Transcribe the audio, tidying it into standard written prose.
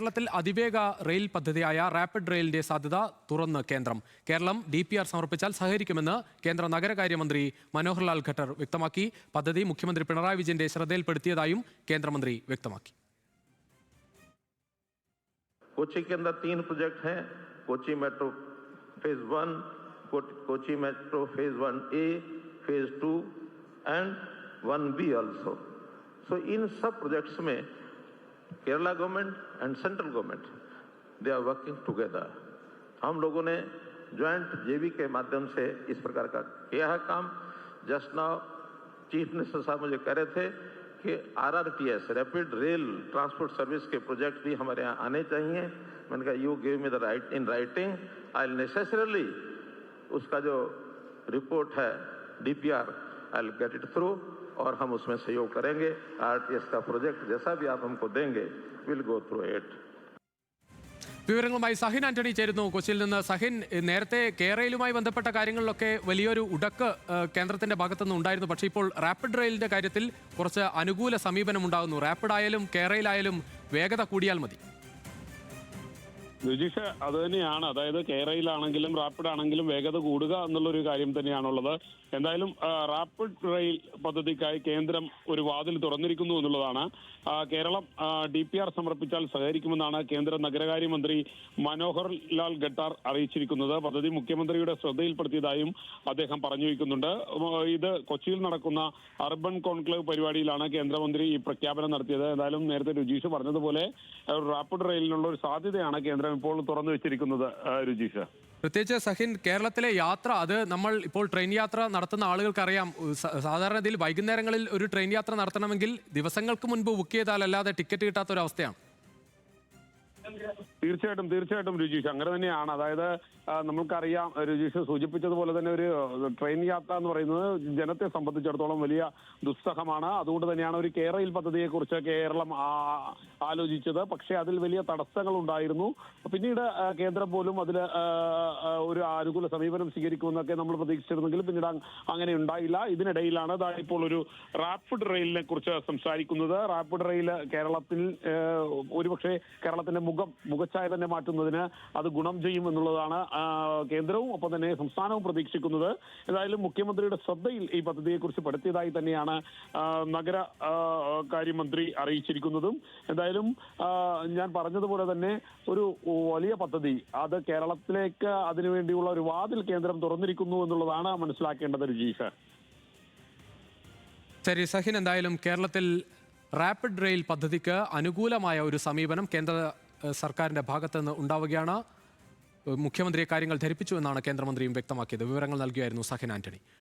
കേരളത്തിൽ അതിവേഗ റെയിൽ പദ്ധതിയായ റാപ്പിഡ് റെയിലിന്റെ സാധ്യത തുറന്ന് കേന്ദ്രം. കേരളം DPR സമർപ്പിച്ചാൽ സഹകരിക്കുമെന്ന് കേന്ദ്ര നഗരകാര്യമന്ത്രി മനോഹർ ലാൽ ഖട്ടർ വ്യക്തമാക്കി. പദ്ധതി മുഖ്യമന്ത്രി പിണറായി വിജയന്റെ ശ്രദ്ധയിൽപ്പെടുത്തിയതായും കേന്ദ്രമന്ത്രി വ്യക്തമാക്കി. कोची के अंदर 3 प्रोजेक्ट हैं, Kochi metro phase 1, Kochi metro phase 1A, phase 2 and 1B also. So इन सब प्रोजेक्ट्स में Kerala government and central government they are working together. हम लोगों ने ज्वाइंट JV के माध्यम से इस प्रकार का किया है काम. जस्ट नाउ चीफ मिनिस्टर साहब मुझे कह रहे थे कि RRTS rapid rail transport service के प्रोजेक्ट भी हमारे यहाँ आने चाहिए. मैंने कहा you give me the right in writing, I will necessarily उसका जो रिपोर्ट है DPR I will get it through और हम उसमें सहयोग करेंगे. RRTS का प्रोजेक्ट जैसा भी आप हमको देंगे विल गो थ्रू इट. വിവരങ്ങളുമായി സഹിൻ ആന്റണി ചേരുന്നു കൊച്ചിയിൽ നിന്ന്. സഹിൻ, നേരത്തെ കേരളയിലുമായി ബന്ധപ്പെട്ട കാര്യങ്ങളിലൊക്കെ വലിയൊരു ഉടക്ക് കേന്ദ്രത്തിന്റെ ഭാഗത്തുനിന്ന് ഉണ്ടായിരുന്നു. പക്ഷേ ഇപ്പോൾ റാപ്പിഡ് റെയിലിന്റെ കാര്യത്തിൽ കുറച്ച് അനുകൂല സമീപനം ഉണ്ടാകുന്നു. റാപ്പിഡ് ആയാലും കേരളയിലായാലും വേഗത കൂടിയാൽ മതി. രുചീഷ്, അത് തന്നെയാണ്. അതായത് കേരളയിലാണെങ്കിലും റാപ്പിഡ് ആണെങ്കിലും വേഗത കൂടുക എന്നുള്ളൊരു കാര്യം തന്നെയാണുള്ളത്. എന്തായാലും റാപ്പിഡ് റെയിൽ പദ്ധതിക്കായി കേന്ദ്രം ഒരു വാതിൽ തുറന്നിരിക്കുന്നു എന്നുള്ളതാണ്. കേരളം DPR സമർപ്പിച്ചാൽ സഹകരിക്കുമെന്നാണ് കേന്ദ്ര നഗരകാര്യമന്ത്രി മനോഹർ ലാൽ ഖട്ടാർ അറിയിച്ചിരിക്കുന്നത്. പദ്ധതി മുഖ്യമന്ത്രിയുടെ ശ്രദ്ധയിൽപ്പെടുത്തിയതായും അദ്ദേഹം പറഞ്ഞു വയ്ക്കുന്നുണ്ട്. ഇത് കൊച്ചിയിൽ നടക്കുന്ന അർബൻ കോൺക്ലേവ് പരിപാടിയിലാണ് കേന്ദ്രമന്ത്രി ഈ പ്രഖ്യാപനം നടത്തിയത്. എന്തായാലും നേരത്തെ രുചീഷ് പറഞ്ഞതുപോലെ റാപ്പിഡ് റെയിലിനുള്ള ഒരു സാധ്യതയാണ് കേന്ദ്രം ഇപ്പോൾ തുറന്നു വെച്ചിരിക്കുന്നത്. രുചീഷ്, പ്രത്യേകിച്ച് സഹിൻ, കേരളത്തിലെ യാത്ര, അത് നമ്മൾ ഇപ്പോൾ ട്രെയിൻ യാത്ര നടത്തുന്ന ആളുകൾക്കറിയാം. സാധാരണ ഇതിൽ വൈകുന്നേരങ്ങളിൽ ഒരു ട്രെയിൻ യാത്ര നടത്തണമെങ്കിൽ ദിവസങ്ങൾക്ക് മുൻപ് ബുക്ക് ചെയ്താലല്ലാതെ ടിക്കറ്റ് കിട്ടാത്തൊരവസ്ഥയാണ്. തീർച്ചയായിട്ടും രുചീഷ്, അങ്ങനെ തന്നെയാണ്. അതായത് നമുക്കറിയാം, രുചീഷ് സൂചിപ്പിച്ചതുപോലെ തന്നെ ഒരു ട്രെയിൻ യാത്ര എന്ന് പറയുന്നത് ജനത്തെ സംബന്ധിച്ചിടത്തോളം വലിയ ദുസ്സഹമാണ്. അതുകൊണ്ട് തന്നെയാണ് ഒരു കേരളയിൽ പദ്ധതിയെക്കുറിച്ച് കേരളം ആലോചിച്ചത്. പക്ഷേ അതിൽ വലിയ തടസ്സങ്ങൾ ഉണ്ടായിരുന്നു. പിന്നീട് കേന്ദ്രം പോലും അതിൽ ഒരു അനുകൂല സമീപനം സ്വീകരിക്കുമെന്നൊക്കെ നമ്മൾ പ്രതീക്ഷിച്ചിരുന്നെങ്കിലും പിന്നീട് അങ്ങനെ ഉണ്ടായില്ല. ഇതിനിടയിലാണ് ഇപ്പോൾ ഒരു റാപ്പിഡ് റെയിലിനെ കുറിച്ച് സംസാരിക്കുന്നത്. റാപ്പിഡ് റെയിൽ കേരളത്തിൽ ഒരുപക്ഷെ കേരളത്തിന്റെ മുഖച്ഛായ തന്നെ മാറ്റുന്നതിന് അത് ഗുണം ചെയ്യും എന്നുള്ളതാണ് കേന്ദ്രവും ഒപ്പം തന്നെ സംസ്ഥാനവും പ്രതീക്ഷിക്കുന്നത്. ഏതായാലും മുഖ്യമന്ത്രിയുടെ ശ്രദ്ധയിൽ ഈ പദ്ധതിയെക്കുറിച്ച് പെടുത്തിയതായി തന്നെയാണ് നഗര കാര്യമന്ത്രി അറിയിച്ചിരിക്കുന്നതും. എന്തായാലും ഞാൻ പറഞ്ഞതുപോലെ തന്നെ ഒരു വലിയ പദ്ധതി, അത് കേരളത്തിലേക്ക് അതിനുവേണ്ടിയുള്ള ഒരു വാതിൽ കേന്ദ്രം തുറന്നിരിക്കുന്നു എന്നുള്ളതാണ് മനസ്സിലാക്കേണ്ടത്. രുചീഷ്, ശരി സഹിൻ, എന്തായാലും കേരളത്തിൽ റാപ്പിഡ് റെയിൽ പദ്ധതിക്ക് അനുകൂലമായ ഒരു സമീപനം കേന്ദ്ര സർക്കാരിന്റെ ഭാഗത്തുനിന്ന് ഉണ്ടാവുകയാണ്. മുഖ്യമന്ത്രിയെ കാര്യങ്ങൾ ധരിപ്പിച്ചു എന്നാണ് കേന്ദ്രമന്ത്രിയും വ്യക്തമാക്കിയത്. വിവരങ്ങൾ നൽകിയായിരുന്നു സഹിൻ ആന്റണി.